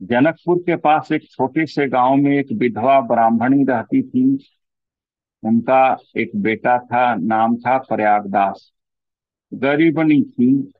जनकपुर के पास एक छोटे से गांव में एक विधवा ब्राह्मणी रहती थी। उनका एक बेटा था, नाम था प्रयागदास। गरीबनी थी,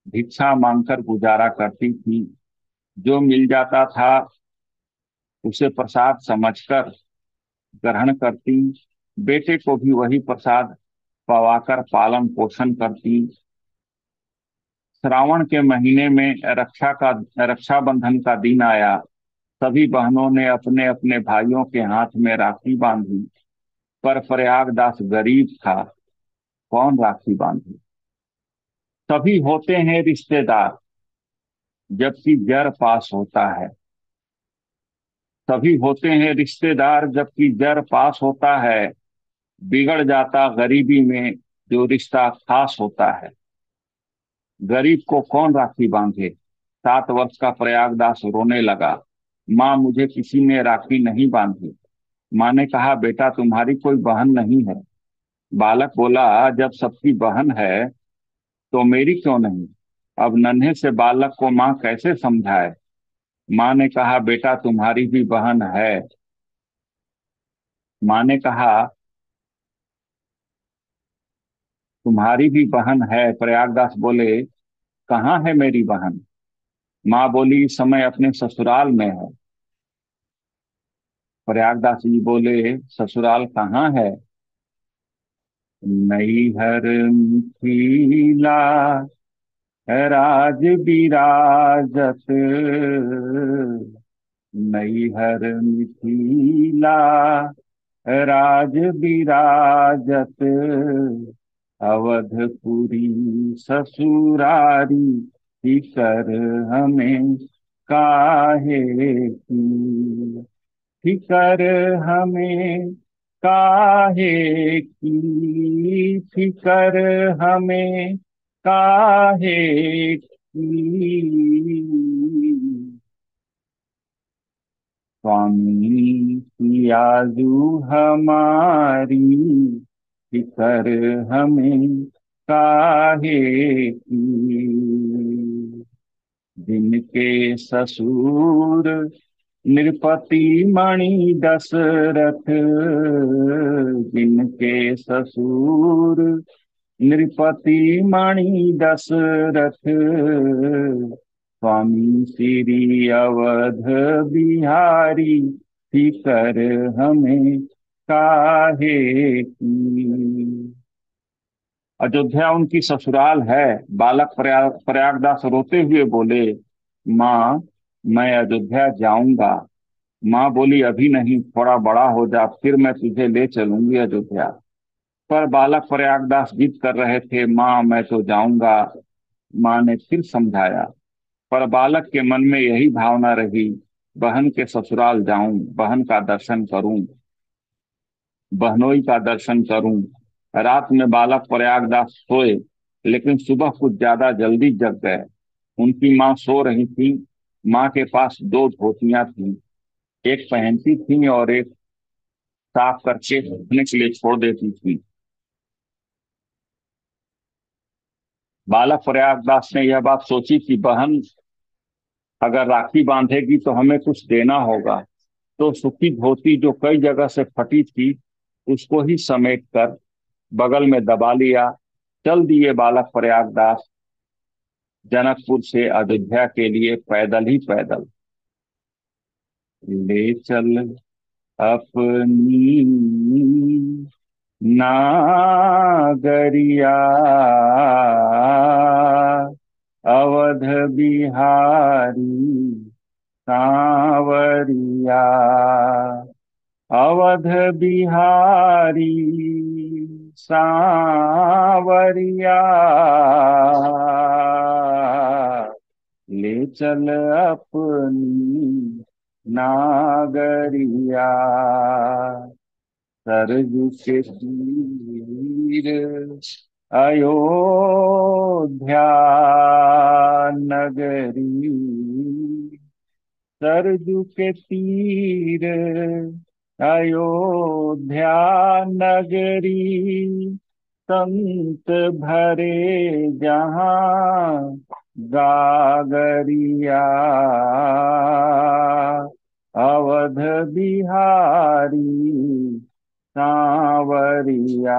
भिक्षा मांगकर गुजारा करती थी। जो मिल जाता था उसे प्रसाद समझकर ग्रहण करती। बेटे को भी वही प्रसाद पवाकर पालन पोषण करती। श्रावण के महीने में रक्षाबंधन का दिन आया। सभी बहनों ने अपने अपने भाइयों के हाथ में राखी बांधी, पर प्रयागदास गरीब था, कौन राखी बांधे। सभी होते हैं रिश्तेदार, जबकि जर पास होता है। सभी होते हैं रिश्तेदार, जबकि जर पास होता है। बिगड़ जाता गरीबी में जो रिश्ता खास होता है। गरीब को कौन राखी बांधे। 7 वर्ष का प्रयागदास रोने लगा। माँ, मुझे किसी ने राखी नहीं बांधी। माँ ने कहा, बेटा तुम्हारी कोई बहन नहीं है। बालक बोला, जब सबकी बहन है तो मेरी क्यों नहीं। अब नन्हे से बालक को माँ कैसे समझाए। माँ ने कहा, बेटा तुम्हारी भी बहन है। माँ ने कहा, तुम्हारी भी बहन है। प्रयागदास बोले, कहाँ है मेरी बहन। माँ बोली, इस समय अपने ससुराल में है। प्रयागदास जी बोले, ससुराल कहाँ है। नैहर मिथिला राज बिराजत। नैहर मिथिला राज बिराजत। अवधपुरी ससुरारी फिकर हमें काहे की। फिकर हमें काहे की। फिकर हमें काहे की। स्वामी पियाजू हमारी फिकर हमें काहे की। जिनके ससुर नृपति मणि दशरथ। जिनके ससुर नृपति मणि दशरथ। स्वामी श्री अवध बिहारी फिकर हमें काहे की। अयोध्या उनकी ससुराल है। बालक प्रयागदास रोते हुए बोले, माँ, मैं अयोध्या जाऊंगा। माँ बोली, अभी नहीं, थोड़ा बड़ा हो जा, फिर मैं तुझे ले चलूंगी अयोध्या। पर बालक प्रयागदास जिद कर रहे थे, माँ मैं तो जाऊंगा। माँ ने फिर समझाया, पर बालक के मन में यही भावना रही, बहन के ससुराल जाऊं, बहन का दर्शन करूं, बहनोई का दर्शन करूं। रात में बालक प्रयागदास सोए, लेकिन सुबह कुछ ज्यादा जल्दी जग गए। उनकी माँ सो रही थी। माँ के पास 2 धोतियां थी, एक पहनती थी और एक साफ करके रखने के लिए छोड़ देती थी। बालक प्रयागदास ने यह बात सोची कि बहन अगर राखी बांधेगी तो हमें कुछ देना होगा। तो सूखी धोती जो कई जगह से फटी थी, उसको ही समेट कर बगल में दबा लिया। चल दिए बालक प्रयागदास जनकपुर से अयोध्या के लिए, पैदल ही पैदल। ले चल अपनी नागरिया, अवध बिहारी सांवरिया। अवध बिहारी सांवरिया। ले चल अपनी नागरिया। सरजू के तीर अयोध्या नगरी। सरजू के तीर अयोध्या नगरी। संत भरे जहाँ गागरिया अवध बिहारी सांवरिया,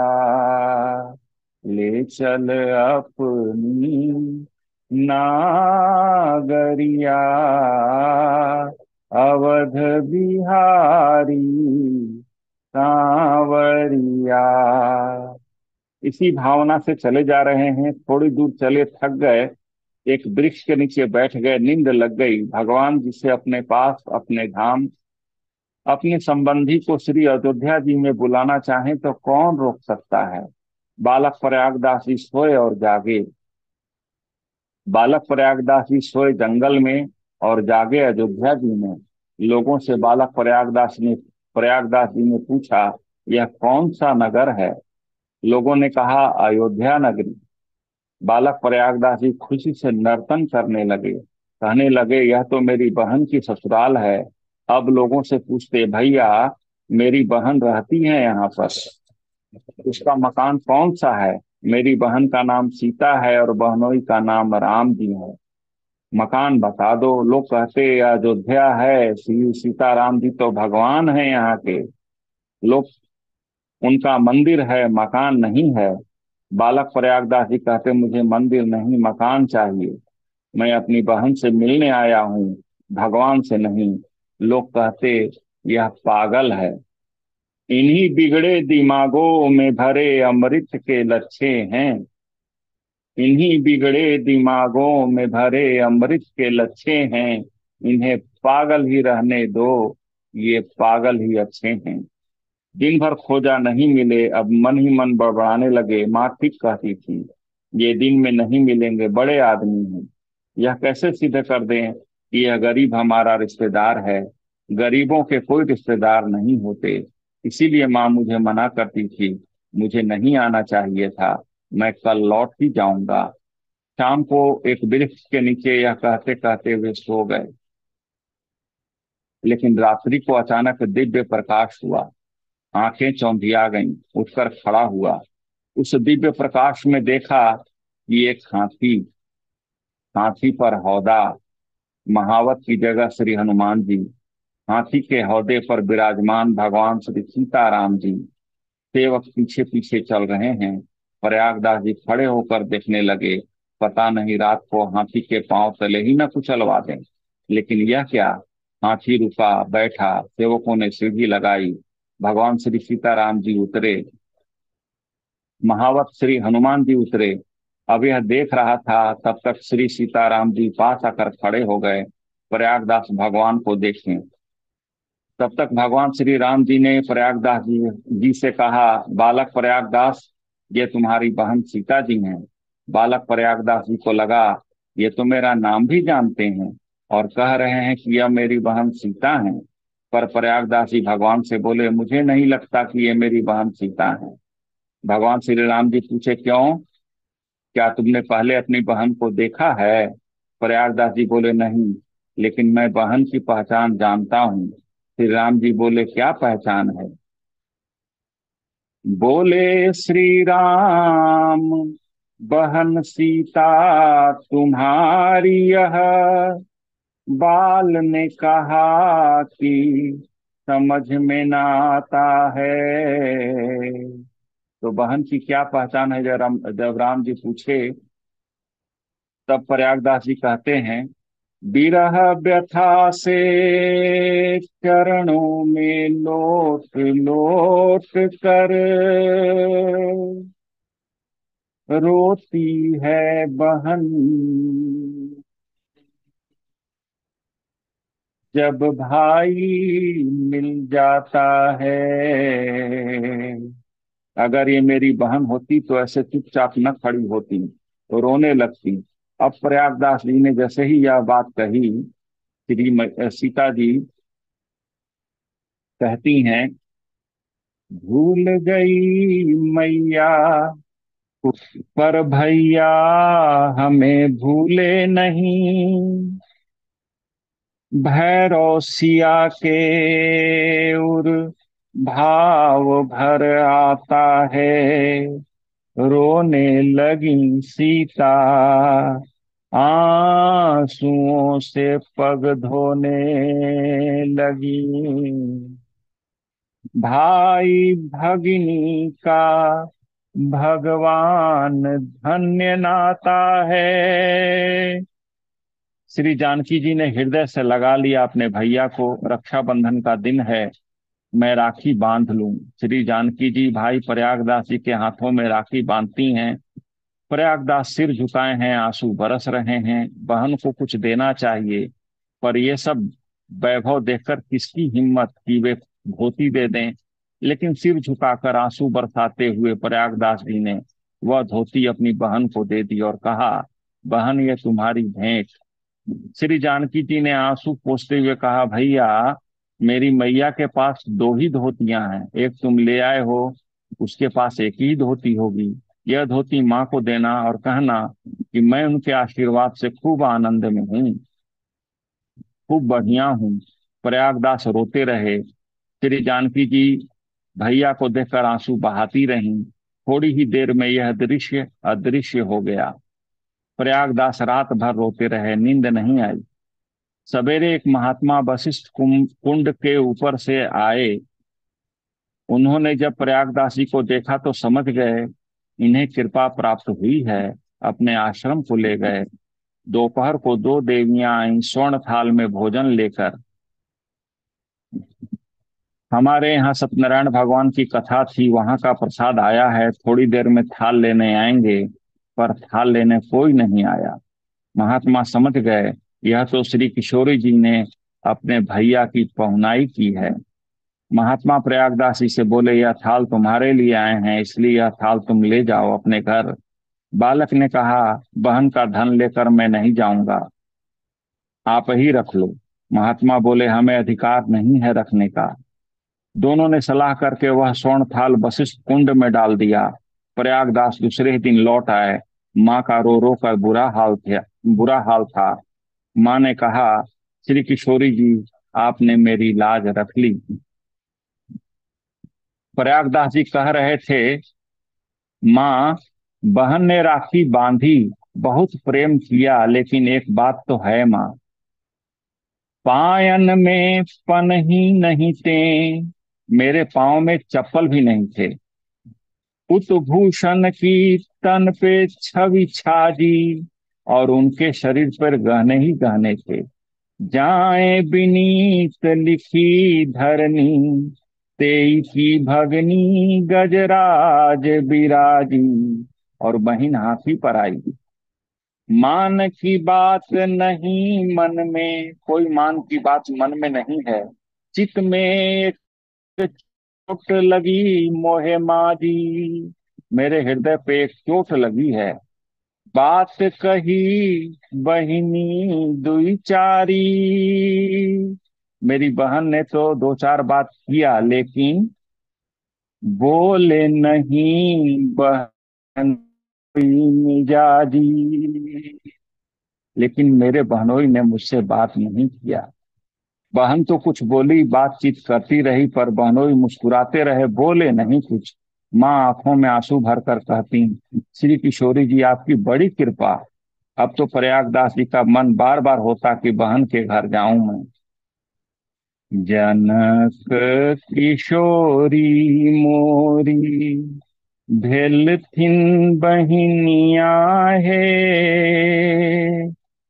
ले चल अपनी नागरिया, अवध बिहारी सांवरिया। इसी भावना से चले जा रहे हैं। थोड़ी दूर चले, थक गए, एक वृक्ष के नीचे बैठ गए, नींद लग गई। भगवान जी से अपने पास, अपने धाम, अपने संबंधी को श्री अयोध्या जी में बुलाना चाहे तो कौन रोक सकता है। बालक प्रयागदास जी सोए और जागे। बालक प्रयागदास जी सोए जंगल में और जागे अयोध्या जी में। लोगों से बालक प्रयागदास जी ने पूछा, यह कौन सा नगर है। लोगों ने कहा, अयोध्या नगरी। बालक प्रयागदास जी खुशी से नर्तन करने लगे, कहने लगे, यह तो मेरी बहन की ससुराल है। अब लोगों से पूछते, भैया मेरी बहन रहती है यहाँ पर, उसका मकान कौन सा है। मेरी बहन का नाम सीता है और बहनोई का नाम राम जी है, मकान बता दो। लोग कहते, अयोध्या है, श्री सीताराम जी तो भगवान है यहाँ के। लोग, उनका मंदिर है, मकान नहीं है। बालक प्रयागदास जी कहते, मुझे मंदिर नहीं, मकान चाहिए। मैं अपनी बहन से मिलने आया हूँ, भगवान से नहीं। लोग कहते, यह पागल है। इन्हीं बिगड़े दिमागों में भरे अमृत के लच्छे हैं। इन्हीं बिगड़े दिमागों में भरे अमृत के लच्छे हैं। इन्हें पागल ही रहने दो, ये पागल ही अच्छे हैं। दिन भर खोजा नहीं मिले, अब मन ही मन बड़बड़ाने लगे। माँ ठीक कहती थी, ये दिन में नहीं मिलेंगे, बड़े आदमी हैं। यह कैसे सिद्ध कर दें कि यह गरीब हमारा रिश्तेदार है। गरीबों के कोई रिश्तेदार नहीं होते। इसीलिए माँ मुझे मना करती थी, मुझे नहीं आना चाहिए था। मैं कल लौट ही जाऊंगा। शाम को एक वृक्ष के नीचे यह कहते कहते वे सो गए। लेकिन रात्रि को अचानक दिव्य प्रकाश हुआ। आंखें चौंधिया गईं। उठकर खड़ा हुआ। उस दिव्य प्रकाश में देखा कि एक हाथी, हाथी पर हौदा, महावत की जगह श्री हनुमान जी, हाथी के हौदे पर विराजमान भगवान श्री सीताराम जी। सेवक पीछे पीछे चल रहे हैं। प्रयागदास जी खड़े होकर देखने लगे, पता नहीं रात को हाथी के पांव तले ही न कुचलवा दें। लेकिन यह क्या, हाथी रुका, बैठा, सेवकों ने सीढ़ी लगाई, भगवान श्री सीताराम जी उतरे, महावत श्री हनुमान जी उतरे। अब यह देख रहा था, तब तक श्री सीताराम जी पास आकर खड़े हो गए। प्रयागदास भगवान को देखें। तब तक भगवान श्री राम जी ने प्रयागदास जी से कहा, बालक प्रयागदास, ये तुम्हारी बहन सीता जी हैं। बालक प्रयागदास जी को लगा, ये तो मेरा नाम भी जानते हैं और कह रहे हैं कि यह मेरी बहन सीता है। पर प्रयागदास जी भगवान से बोले, मुझे नहीं लगता कि ये मेरी बहन सीता है। भगवान श्री राम जी पूछे, क्यों, क्या तुमने पहले अपनी बहन को देखा है। प्रयागदास जी बोले, नहीं, लेकिन मैं बहन की पहचान जानता हूँ। श्री राम जी बोले, क्या पहचान है। बोले श्री राम, बहन सीता तुम्हारी यह। बाल ने कहा कि समझ में ना आता है। तो बहन की क्या पहचान है, जब राम जी पूछे, तब प्रयागदास जी कहते हैं, विरह व्यथा से चरणों में लोट लोट कर रोती है बहन। जब भाई मिल जाता है। अगर ये मेरी बहन होती तो ऐसे चुपचाप न खड़ी होती, तो रोने लगती। अब प्रयागदास जी ने जैसे ही यह बात कही, सीता जी कहती हैं, भूल गई मैया, पर भैया हमें भूले नहीं। भैरव सिया के उर भाव भर आता है। रोने लगी सीता, आंसुओं से पग धोने लगी, भाई भगिनी का भगवान धन्य नाता है। श्री जानकी जी ने हृदय से लगा लिया अपने भैया को। रक्षाबंधन का दिन है, मैं राखी बांध लूं। श्री जानकी जी भाई प्रयागदास जी के हाथों में राखी बांधती हैं। प्रयागदास सिर झुकाए हैं, आंसू बरस रहे हैं। बहन को कुछ देना चाहिए, पर ये सब वैभव देखकर किसकी हिम्मत कि वे धोती दे दें। लेकिन सिर झुकाकर आंसू बरसाते हुए प्रयागदास जी ने वह धोती अपनी बहन को दे दी और कहा, बहन ये तुम्हारी भेंट। श्री जानकी जी ने आंसू पोंछते हुए कहा, भैया मेरी मैया के पास दो ही धोतियां हैं, एक तुम ले आए हो, उसके पास एक ही धोती होगी। यह धोती माँ को देना और कहना कि मैं उनके आशीर्वाद से खूब आनंद में हूँ, खूब बढ़िया हूँ। प्रयागदास रोते रहे। श्री जानकी जी भैया को देखकर आंसू बहाती रहीं। थोड़ी ही देर में यह दृश्य अदृश्य हो गया। प्रयागदास रात भर रोते रहे, नींद नहीं आई। सवेरे एक महात्मा वशिष्ठ कुंड के ऊपर से आए। उन्होंने जब प्रयागदास जी को देखा तो समझ गए इन्हें कृपा प्राप्त हुई है। अपने आश्रम को ले गए। दोपहर को दो देवियां आईं स्वर्ण थाल में भोजन लेकर। हमारे यहाँ सत्यनारायण भगवान की कथा थी, वहां का प्रसाद आया है, थोड़ी देर में थाल लेने आएंगे। पर थाल लेने कोई नहीं आया। महात्मा समझ गए यह तो श्री किशोरी जी ने अपने भैया की पहुनाई की है। महात्मा प्रयागदास जी से बोले, यह थाल तुम्हारे लिए आए हैं, इसलिए यह थाल तुम ले जाओ अपने घर। बालक ने कहा, बहन का धन लेकर मैं नहीं जाऊंगा, आप ही रख लो। महात्मा बोले, हमें अधिकार नहीं है रखने का। दोनों ने सलाह करके वह स्वर्ण थाल वशिष्ठ कुंड में डाल दिया। प्रयागदास दूसरे ही दिन लौट आए। माँ का रो रो कर बुरा हाल था। माँ ने कहा, श्री किशोरी जी आपने मेरी लाज रख ली। प्रयागदास जी कह रहे थे, माँ बहन ने राखी बांधी, बहुत प्रेम किया, लेकिन एक बात तो है माँ, पायन में पन ही नहीं थे, मेरे पाँव में चप्पल भी नहीं थे। उतभूषण की तन पे छवि छाजी, और उनके शरीर पर गहने ही गहने थे। जाए बिनीत लिखी धरनी, तेई की भगनी गजराज बिराजी। और बहिन हाथी पर आई। मान की बात नहीं मन में, कोई मान की बात मन में नहीं है। चित में एक चोट लगी मोहे माजी, मेरे हृदय पे एक चोट लगी है। बात कही बहिनी दुई चारी, मेरी बहन ने तो दो चार बात किया, लेकिन बोले नहीं बहन मिजाजी। लेकिन मेरे बहनोई ने मुझसे बात नहीं किया। बहन तो कुछ बोली, बातचीत करती रही, पर बहनोई मुस्कुराते रहे, बोले नहीं कुछ। माँ आंखों में आंसू भरकर कहती, श्री किशोरी जी आपकी बड़ी कृपा। अब तो प्रयागदास जी का मन बार बार होता कि बहन के घर जाऊं मैं। जनक किशोरी मोरी, भेल थिन बहिनिया है,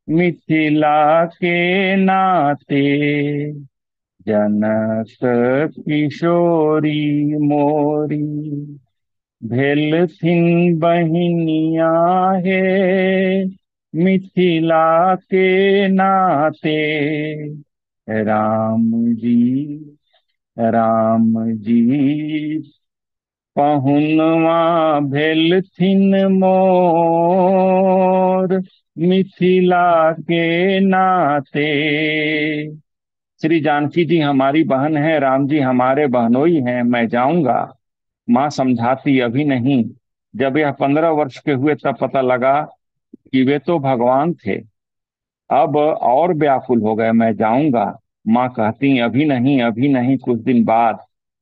मिथिला के नाते। जनक किशोरी मोरी, भेल थिन बहिनिया है, मिथिला के नाते। राम जी, राम जी पहुनवा भेलथिन मोर, मिथिला के नाते। श्री जानकी जी हमारी बहन है, राम जी हमारे बहनोई हैं, मैं जाऊंगा। माँ समझाती, अभी नहीं, जब यह 15 वर्ष के हुए तब पता लगा कि वे तो भगवान थे। अब और व्याकुल हो गए, मैं जाऊंगा। माँ कहती, अभी नहीं, अभी नहीं, कुछ दिन बाद।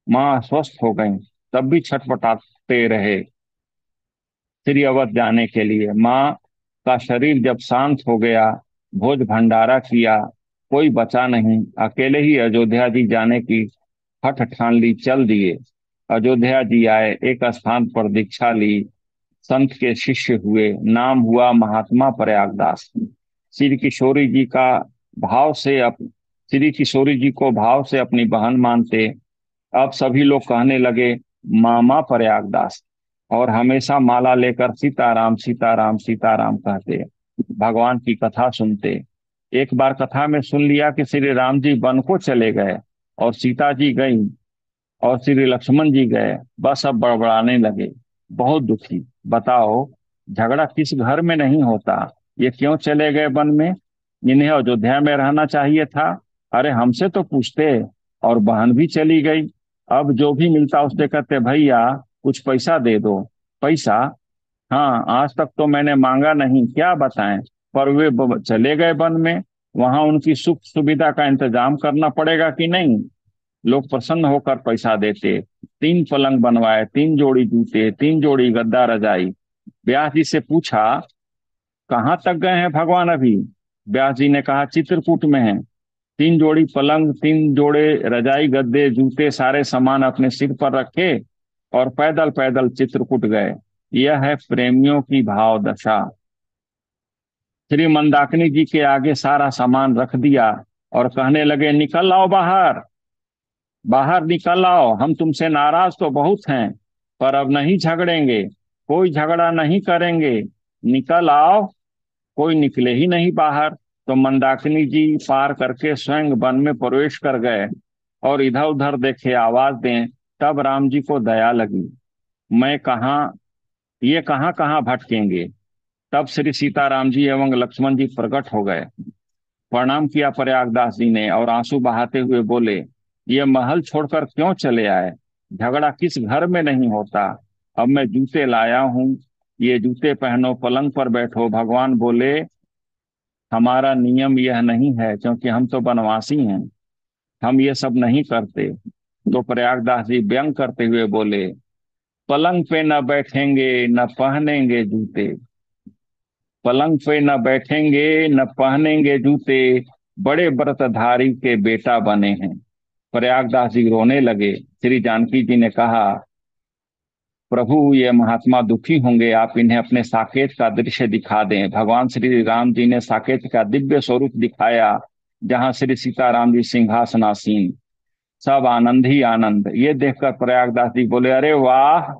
माँ अस्वस्थ हो गई, तब भी छटपटाते रहे श्री अवध जाने के लिए। माँ का शरीर जब शांत हो गया, भोज भंडारा किया, कोई बचा नहीं, अकेले ही अयोध्या जी जाने की हठ ठान ली, चल दिए। अयोध्या जी आए, एक स्थान पर दीक्षा ली, संत के शिष्य हुए, नाम हुआ महात्मा प्रयागदास। श्री किशोरी जी का भाव से अप श्री किशोरी जी को भाव से अपनी बहन मानते। अब सभी लोग कहने लगे मामा प्रयागदास, और हमेशा माला लेकर सीताराम सीताराम सीताराम कहते, भगवान की कथा सुनते। एक बार कथा में सुन लिया कि श्री राम जी वन को चले गए और सीता जी गई और श्री लक्ष्मण जी गए, बस अब बड़बड़ाने लगे, बहुत दुखी। बताओ, झगड़ा किस घर में नहीं होता, ये क्यों चले गए वन में? इन्हें अयोध्या में रहना चाहिए था। अरे हमसे तो पूछते। और बहन भी चली गई। अब जो भी मिलता उससे कहते भैया कुछ पैसा दे दो। पैसा? हाँ, आज तक तो मैंने मांगा नहीं, क्या बताएं। पर वे चले गए वन में, वहां उनकी सुख सुविधा का इंतजाम करना पड़ेगा कि नहीं। लोग प्रसन्न होकर पैसा देते। 3 पलंग बनवाए, 3 जोड़ी जूते, 3 जोड़ी गद्दा रजाई। व्यास जी से पूछा, कहाँ तक गए हैं भगवान अभी? व्यास जी ने कहा, चित्रकूट में हैं। 3 जोड़ी पलंग, 3 जोड़े रजाई गद्दे जूते सारे सामान अपने सिर पर रखे और पैदल पैदल चित्रकूट गए। यह है प्रेमियों की भाव दशा। श्री मंदाकिनी जी के आगे सारा सामान रख दिया और कहने लगे, निकल आओ बाहर, बाहर निकल आओ, हम तुमसे नाराज तो बहुत हैं, पर अब नहीं झगड़ेंगे, कोई झगड़ा नहीं करेंगे, निकल आओ। कोई निकले ही नहीं बाहर। तो मंदाकिनी जी पार करके स्वयं वन में प्रवेश कर गए और इधर उधर देखे, आवाज दें। तब राम जी को दया लगी, मैं कहाँ, ये कहाँ कहाँ भटकेंगे। तब श्री सीताराम जी एवं लक्ष्मण जी प्रकट हो गए। प्रणाम किया प्रयागदास जी ने और आंसू बहाते हुए बोले, ये महल छोड़कर क्यों चले आए? झगड़ा किस घर में नहीं होता। अब मैं जूते लाया हूं, ये जूते पहनो, पलंग पर बैठो। भगवान बोले, हमारा नियम यह नहीं है, क्योंकि हम तो बनवासी हैं, हम ये सब नहीं करते। तो प्रयागदास जी व्यंग करते हुए बोले, पलंग पे न बैठेंगे न पहनेंगे जूते, पलंग पे न बैठेंगे न पहनेंगे जूते, बड़े व्रतधारी के बेटा बने हैं। प्रयागदास जी रोने लगे। श्री जानकी जी ने कहा, प्रभु ये महात्मा दुखी होंगे, आप इन्हें अपने साकेत का दृश्य दिखा दें। भगवान श्री राम जी ने साकेत का दिव्य स्वरूप दिखाया, जहां श्री सीताराम जी सिंहासनासीन, सब आनंद ही आनंद। ये देखकर प्रयागदास जी बोले, अरे वाह,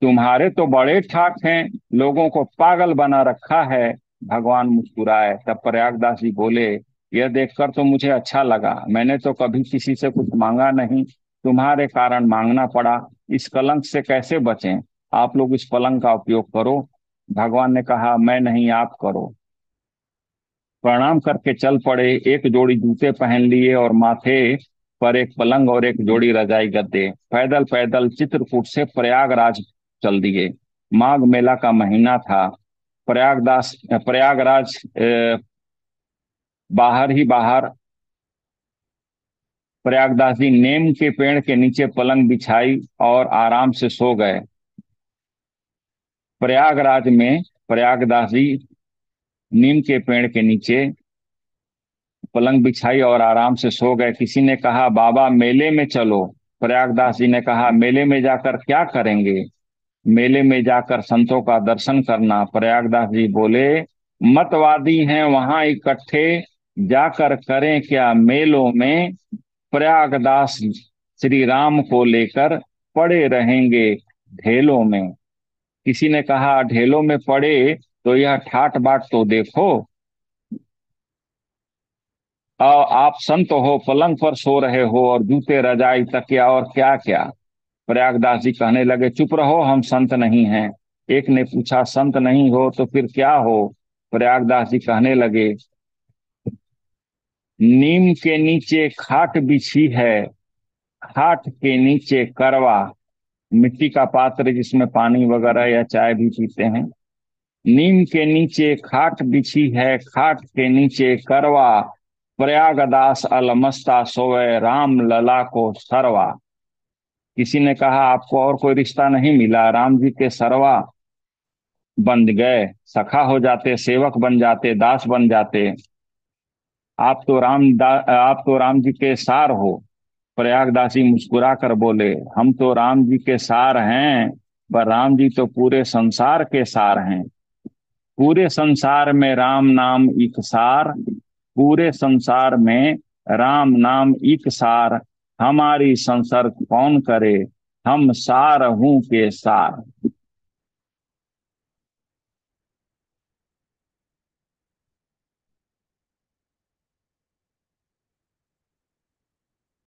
तुम्हारे तो बड़े ठाक हैं, लोगों को पागल बना रखा है। भगवान मुस्कुराए। तब प्रयागदास जी बोले, यह देखकर तो मुझे अच्छा लगा, मैंने तो कभी किसी से कुछ मांगा नहीं, तुम्हारे कारण मांगना पड़ा। इस कलंक से कैसे बचें? आप लोग इस पलंग का उपयोग करो। भगवान ने कहा, मैं नहीं, आप करो। प्रणाम करके चल पड़े, 1 जोड़ी जूते पहन लिए और माथे पर एक पलंग और 1 जोड़ी रजाई गद्दे, पैदल पैदल चित्रकूट से प्रयागराज चल दिए। माघ मेला का महीना था। प्रयागराज बाहर ही बाहर प्रयागदास जी नीम के पेड़ के नीचे पलंग बिछाई और आराम से सो गए। प्रयागराज में प्रयागदास जी नीम के पेड़ के नीचे पलंग बिछाई और आराम से सो गए। किसी ने कहा, बाबा मेले में चलो। प्रयागदास जी ने कहा, मेले में जाकर क्या करेंगे? मेले में जाकर संतों का दर्शन करना। प्रयागदास जी बोले, मतवादी हैं वहां इकट्ठे, जाकर करें क्या मेलों में। प्रयागदास श्री राम को लेकर पड़े रहेंगे ढेलों में। किसी ने कहा, ढेलों में पड़े तो यह ठाट बाट तो देखो, आप संत हो, पलंग पर सो रहे हो और जूते रजाई तकिया और क्या क्या। प्रयागदास जी कहने लगे, चुप रहो, हम संत नहीं हैं। एक ने पूछा, संत नहीं हो तो फिर क्या हो? प्रयागदास जी कहने लगे, नीम के नीचे खाट बिछी है, खाट के नीचे करवा, मिट्टी का पात्र जिसमें पानी वगैरह या चाय भी पीते हैं। नीम के नीचे खाट बिछी है, खाट के नीचे करवा, प्रयागदास अलमस्ता सोए, राम लला को सरवा। किसी ने कहा, आपको और कोई रिश्ता नहीं मिला? राम जी के सरवा बन गए, सखा हो जाते, सेवक बन जाते, दास बन जाते। आप तो राम जी के सार हो। प्रयागदासी मुस्कुरा कर बोले, हम तो राम जी के सार हैं, पर राम जी तो पूरे संसार के सार हैं। पूरे संसार में राम नाम एक सार, पूरे संसार में राम नाम एक सार। हमारी संसर्ग कौन करे, हम सार हूं के सार।